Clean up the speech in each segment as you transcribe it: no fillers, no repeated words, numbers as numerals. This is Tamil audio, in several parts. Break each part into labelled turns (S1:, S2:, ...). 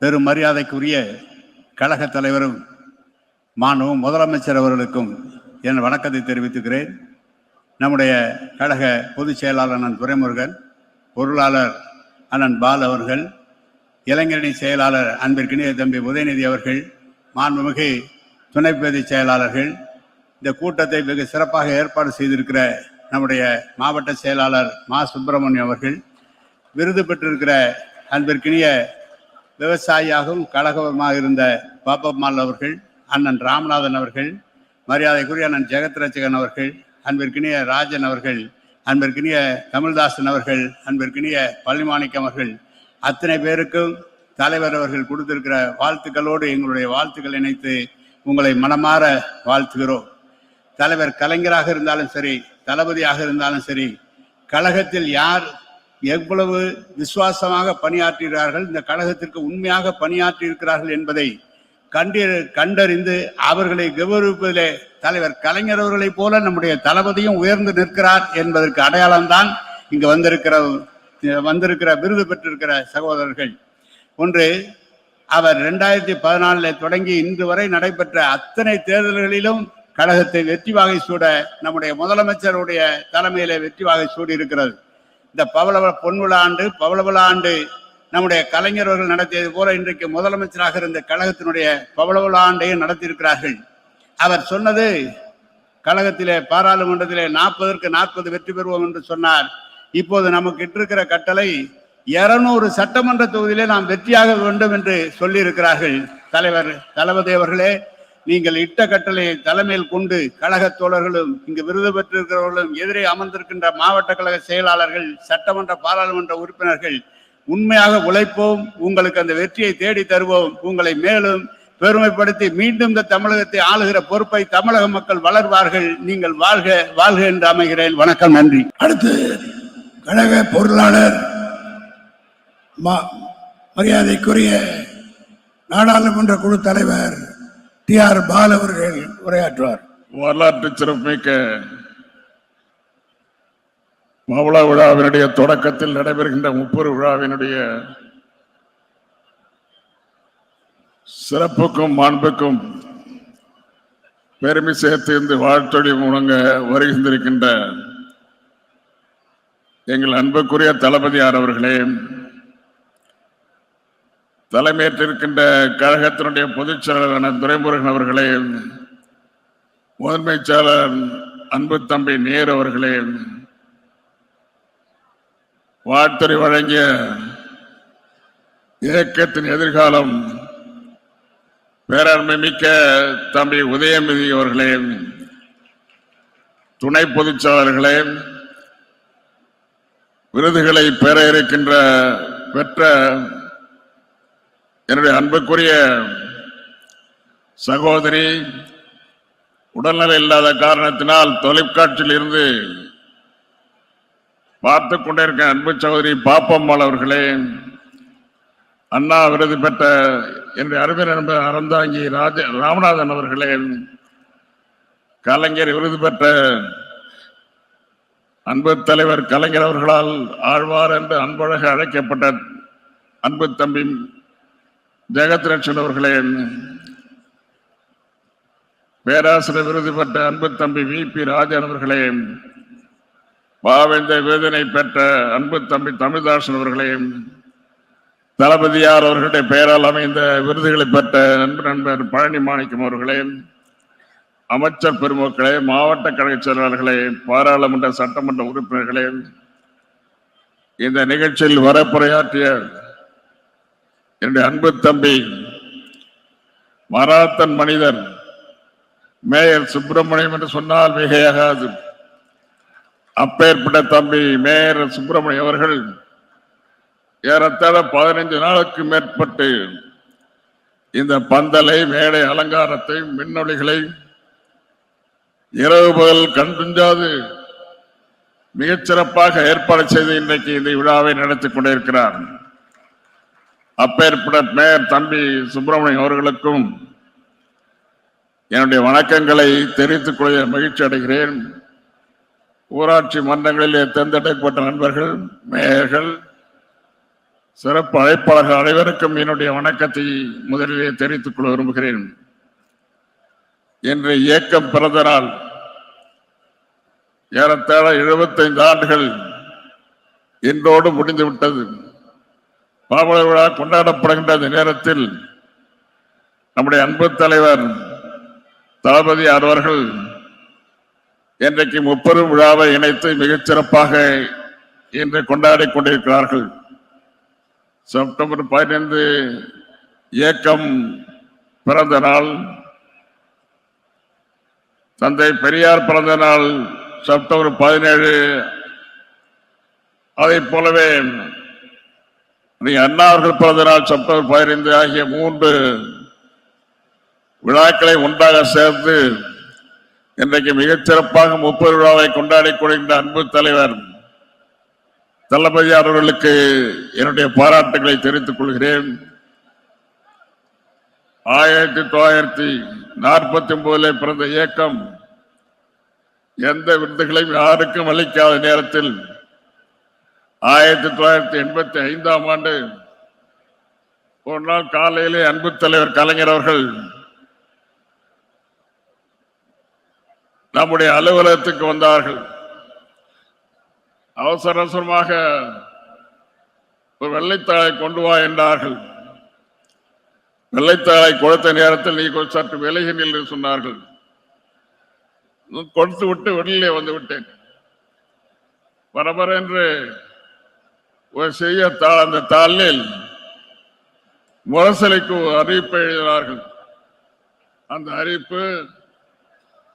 S1: பெரும் மரியாதைக்குரிய கழக தலைவரும் மாண்புமிகு முதலமைச்சர் அவர்களுக்கும் என் வணக்கத்தை தெரிவித்துக்கிறேன். நம்முடைய கழக பொதுச் செயலாளர் அண்ணன் துரைமுருகன், பொருளாளர் அண்ணன் பால் அவர்கள், இளைஞரணி செயலாளர் அன்பிற்கினிய தம்பி உதயநிதி அவர்கள், மாண்புமிகு துணை பொதுச் செயலாளர்கள், இந்த கூட்டத்தை வெகு சிறப்பாக ஏற்பாடு செய்திருக்கிற நம்முடைய மாவட்ட செயலாளர் மா சுப்பிரமணியம் அவர்கள், விருது பெற்றிருக்கிற அன்பிற்கினிய விவசாயியாகவும் கழகமாக இருந்த பாப்பம்மாள் அவர்கள், அண்ணன் ராமநாதன் அவர்கள், மரியாதைக்குரிய அண்ணன் ஜெகத்ரட்சகன் அவர்கள், அன்பிற்கினிய ராஜன் அவர்கள், அன்பிற்கினிய தமிழ்தாசன் அவர்கள், அன்பிற்கினிய பள்ளிமாணிக்கம் அவர்கள், அத்தனை பேருக்கும் தலைவர் அவர்கள் கொடுத்திருக்கிற வாழ்த்துக்களோடு எங்களுடைய வாழ்த்துக்கள் இணைத்து உங்களை மனமாற வாழ்த்துகிறோம். தலைவர் கலைஞராக இருந்தாலும் சரி, தளபதியாக இருந்தாலும் சரி, கழகத்தில் யார் எவ்வளவு விசுவாசமாக பணியாற்றுகிறார்கள், இந்த கழகத்திற்கு உண்மையாக பணியாற்றி இருக்கிறார்கள் என்பதை கண்டறிந்து அவர்களை கௌரவிப்பதிலே தலைவர் கலைஞர் அவர்களை போல நம்முடைய தளபதியும் உயர்ந்து நிற்கிறார் என்பதற்கு அடையாளம்தான் இங்கு வந்திருக்கிற விருது பெற்றிருக்கிற சகோதரர்கள். ஒன்று, அவர் 2014 தொடங்கி இன்று வரை நடைபெற்ற அத்தனை தேர்தல்களிலும் கழகத்தை வெற்றி வாகை சூட நம்முடைய முதலமைச்சருடைய தலைமையிலே வெற்றி வாகை சூடி இருக்கிறது. இந்த பவளவிழா ஆண்டு நம்முடைய கலைஞர்கள் நடத்தியது போல இன்றைக்கு முதலமைச்சராக இருந்த கழகத்தினுடைய பவளவிழா ஆண்டையும் நடத்தியிருக்கிறார்கள். அவர் சொன்னது, கழகத்திலே பாராளுமன்றத்திலே 40க்கு 40 வெற்றி பெறுவோம் என்று சொன்னார். இப்போது நமக்கு இட்டிருக்கிற கட்டளை 200 சட்டமன்ற தொகுதியிலே நாம் வெற்றியாக வேண்டும் என்று சொல்லி இருக்கிறார்கள். தளபதி அவர்களே, நீங்கள் இட்ட கட்டளையை தலைமையில் கொண்டு கழக தோழர்களும் இங்கு விருது பெற்றிருக்கிறவர்களும் எதிரே அமர்ந்திருக்கின்ற மாவட்ட கழக செயலாளர்கள், சட்டமன்ற பாராளுமன்ற உறுப்பினர்கள் உண்மையாக உழைப்போம். உங்களுக்கு அந்த வெற்றியை தேடி தருவோம். உங்களை மேலும் பெருமைப்படுத்தி மீண்டும் இந்த தமிழகத்தை ஆளுகிற பொறுப்பை தமிழக மக்கள் வளர்வார்கள். நீங்கள் வாழ்க வாழ்க என்று அமைகிறேன். வணக்கம், நன்றி.
S2: அடுத்து கழக பொருளாளர் மரியாதைக்குரிய நாடாளுமன்ற குழு தலைவர் TR பால் அவர்கள் உரையாற்றுவார்.
S3: வரலாற்று சிறப்புமிக்க பவள விழாவினுடைய தொடக்கத்தில் நடைபெறுகின்ற முப்பெரு விழாவினுடைய சிறப்புக்கும் மாண்புக்கும் பெருமை சேர்த்து இந்த வாழ்த்தொழி முழங்க வருகின்றிருக்கின்ற எங்கள் அன்புக்குரிய தளபதியார் அவர்களே, தலைமையேற்றிருக்கின்ற கழகத்தினுடைய பொதுச் செயலாளர் துரைமுருகன் அவர்களே, முதன்மை செயலாளர் அன்பு தம்பி நேரு அவர்களே, வாழ்த்துறை வழங்கிய இயக்கத்தின் எதிர்காலம் பேரன்மை மிக்க தம்பி உதயநிதி அவர்களே, துணை பொதுச் செயலாளர்களே, விருதுகளை பெற பெற்ற என்னுடைய அன்புக்குரிய சகோதரி, உடல்நிலை இல்லாத காரணத்தினால் தொலைக்காட்சியில் இருந்து பார்த்து கொண்டிருக்க அன்பு சகோதரி பாப்பம்மாள் அவர்களே, அண்ணா விருது பெற்ற என்னுடைய அருமை நண்பர் அறந்தாங்கி ராமநாதன் அவர்களே, கலைஞர் விருது பெற்ற அன்பு தலைவர் கலைஞர் அவர்களால் ஆழ்வார் என்று அன்பழக அழைக்கப்பட்ட அன்பு தம்பி ஜெகத்ரட்சன் அவர்களே, பேராசிரியர் விருது பெற்ற அன்பு தம்பி VP ராஜன் அவர்களே, பாவேந்த விருதினை பெற்ற அன்பு தம்பி தமிழ்தாசன் அவர்களே, தளபதியார் அவர்களுடைய பெயரால் அமைந்த விருதுகளை பெற்ற அன்பு நண்பர் பழனி மாணிக்கம் அவர்களே, அமைச்சர் பெருமக்களே, மாவட்ட கழக செயலாளர்களே, பாராளுமன்ற சட்டமன்ற உறுப்பினர்களே, இந்த நிகழ்ச்சியில் வரப்புரையாற்றிய என்னுடைய அன்பு தம்பி மராத்தன் மனிதர் மேயர் சுப்பிரமணியம் என்று சொன்னால் மிகையாகாது. அப்பேற்பட்ட தம்பி மேயர் சுப்பிரமணியம் அவர்கள் ஏறத்தாழ 15 நாளுக்கு மேற்பட்டு இந்த பந்தலை, மேடை அலங்காரத்தை, மின்னொலிகளை இரவு பகல் கண்துஞ்சாது மிகச்சிறப்பாக ஏற்பாடு செய்து இன்றைக்கு இந்த விழாவை நடத்தி கொண்டிருக்கிறார். அப்பேற்பட்ட மேயர் தம்பி சுப்பிரமணியம் அவர்களுக்கும் என்னுடைய வணக்கங்களை தெரிவித்துக் கொள்ள மகிழ்ச்சி அடைகிறேன். ஊராட்சி மன்றங்களிலே தேர்ந்தெடுக்கப்பட்ட நண்பர்கள், மேயர்கள், சிறப்பு அழைப்பாளர்கள் அனைவருக்கும் என்னுடைய வணக்கத்தை முதலிலே தெரிவித்துக் கொள்ள விரும்புகிறேன். இன்று இயக்கம் பிறந்த நாள். ஏறத்தாழ 75 ஆண்டுகள் இன்றோடு முடிந்துவிட்டது. பாவல விழா கொண்டாடப்படுகின்ற இந்த நேரத்தில் நம்முடைய அன்பு தலைவர் தளபதி அவர்கள் இன்றைக்கு 30 விழாவை இணைத்து மிகச் சிறப்பாக இன்று கொண்டாடி கொண்டிருக்கிறார்கள். செப்டம்பர் 15 இயக்கம் பிறந்த நாள், தந்தை பெரியார் பிறந்த நாள் செப்டம்பர் 17, அதை போலவே அண்ணா அவர்கள் பிறந்த நாள் செப்டம்பர் 15 ஆகிய 3 விழாக்களை ஒன்றாக சேர்ந்து இன்றைக்கு மிகச் சிறப்பாக 30 விழாவை கொண்டாடி கொள்கின்ற அன்பு தலைவர் தளபதி அவர்களுக்கு என்னுடைய பாராட்டுகளை தெரிவித்துக் கொள்கிறேன். 1949 பிறந்த இயக்கம் எந்த விருதுகளையும் யாருக்கும் அளிக்காத நேரத்தில் 1985 ஆண்டு ஒரு நாள் காலையிலே அன்பு தலைவர் கலைஞர் அவர்கள் நம்முடைய அலுவலகத்துக்கு வந்தார்கள். அவசர அவசரமாக ஒரு வெள்ளைத்தாளை கொண்டு வா என்றார்கள். வெள்ளைத்தாளை கொடுத்த நேரத்தில் நீ சற்று விலகி நின்று சொன்னார்கள். கொடுத்து விட்டு வெளியிலே வந்து விட்டேன். பரபர என்று ஒரு சிறிய தாள், அந்த தாளில் முரசலைக்கு ஒரு அறிவிப்பை எழுதினார்கள். அந்த அறிவிப்பு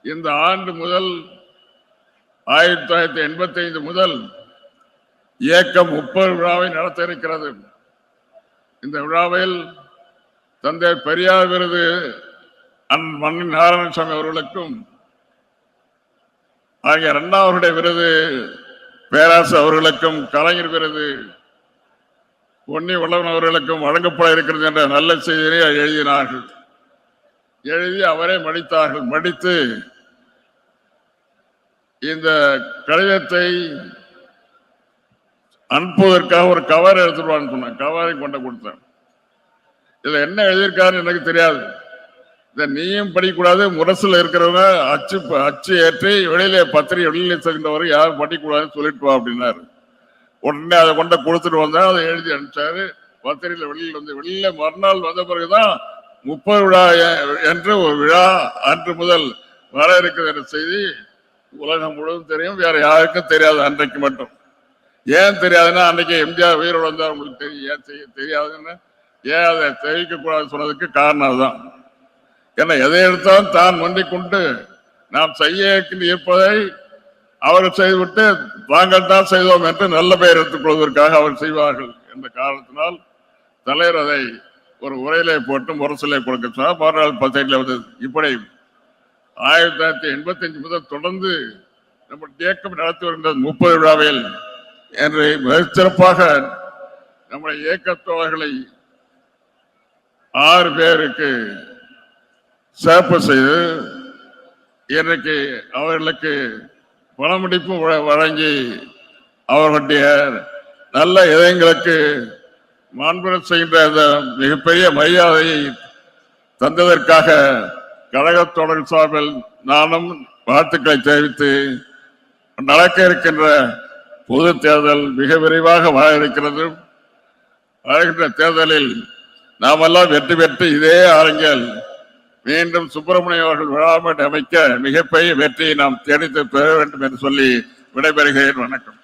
S3: இந்த ஆண்டு முதல் 1985 முதல் இயக்கம் 30 விழாவை நடத்த இருக்கிறது. இந்த விழாவில் தந்தை பெரியார் விருது மண்ணின் நாராயணசாமி அவர்களுக்கும் ஆகிய அண்ணா அவருடைய விருது பேராசு அவர்களுக்கும் கலைஞர் விருது பொன்னி வல்லவன் அவர்களுக்கும் வழங்கப்பட இருக்கிறது என்ற நல்ல செய்தியை எழுதினார்கள். எழுதி அவரே மடித்தார்கள். மடித்து இந்த கடிதத்தை அனுப்புவதற்காக ஒரு கவர் எடுத்துருவான்னு சொன்னேன். கவரை கொண்டு கொடுத்தேன். இதுல என்ன எழுதியிருக்காருன்னு எனக்கு தெரியாது. இதை நீயும் படிக்கக்கூடாது, முரசுல இருக்கிறவங்க அச்சு ஏற்றி வெளியில பத்திரிகை வெளியில செல்கின்றவரை யாரும் படிக்கக்கூடாதுன்னு சொல்லிட்டு வா அப்படின்னாரு. உடனே அதை கொண்ட கொடுத்துட்டு வந்தா அதை எழுதி அனுப்பிச்சாரு. பத்திரிகையில வெளியில மறுநாள் வந்த பிறகுதான் 30 விழா என்று ஒரு விழா அன்று முதல் வர இருக்கிறது என்ற செய்தி உலகம் முழுவதும் தெரியும். வேற யாருக்கும் தெரியாது. அன்றைக்கு மட்டும் ஏன் தெரியாதுன்னா, அன்னைக்கு எம்ஜிஆர் உயிரோடு வந்தார். உங்களுக்கு தெரியும். ஏன் தெரியாதுன்னு ஏன் அதை தெரிவிக்க கூடாது சொன்னதுக்கு காரணம் அதுதான். ஏன்னா எதை எடுத்தாலும் தான் முந்திக் கொண்டு நாம் செய்ய இருப்பதை அவர் செய்துவிட்டு தாங்கள் தான் செய்தோம் என்று நல்ல பெயர் எடுத்துக் கொள்வதற்காக அவர் செய்வார்கள் என்ற காரணத்தினால் தலைவர் அதை ஒரு உரையிலே போட்டு முரசிலே கொடுக்க சொன்னார். மறுநாள் பத்திரிகையில் வந்தது. இப்படி 1985 முதல் தொடர்ந்து நம்ம இயக்கம் நடத்தி வருகின்ற 30 விழாவில் என்று மிகச் சிறப்பாக நம்முடைய இயக்கத்தோழர்களை 6 பேருக்கு சிறப்பு செய்து இன்றைக்கு அவர்களுக்கு பணமுடிப்பு வழங்கி அவர்களுடைய நல்ல இதயங்களுக்கு மாண்புற செய்கின்ற அந்த மிகப்பெரிய மரியாதையை தந்ததற்காக கழகத்தோழர் சார்பில் நானும் வாழ்த்துக்களை தெரிவித்து, நடக்க இருக்கின்ற பொது தேர்தல் மிக விரைவாக வர இருக்கிறது. வருகின்ற தேர்தலில் நாமெல்லாம் வெற்றி பெற்று இதே அரங்கில் மீண்டும் சுப்பிரமணியம் அவர்கள் விழாமட்டு அமைக்க மிகப்பெரிய வெற்றியை நாம் தேடித்து பெற வேண்டும் என்று சொல்லி விடைபெறுகிறேன். வணக்கம்.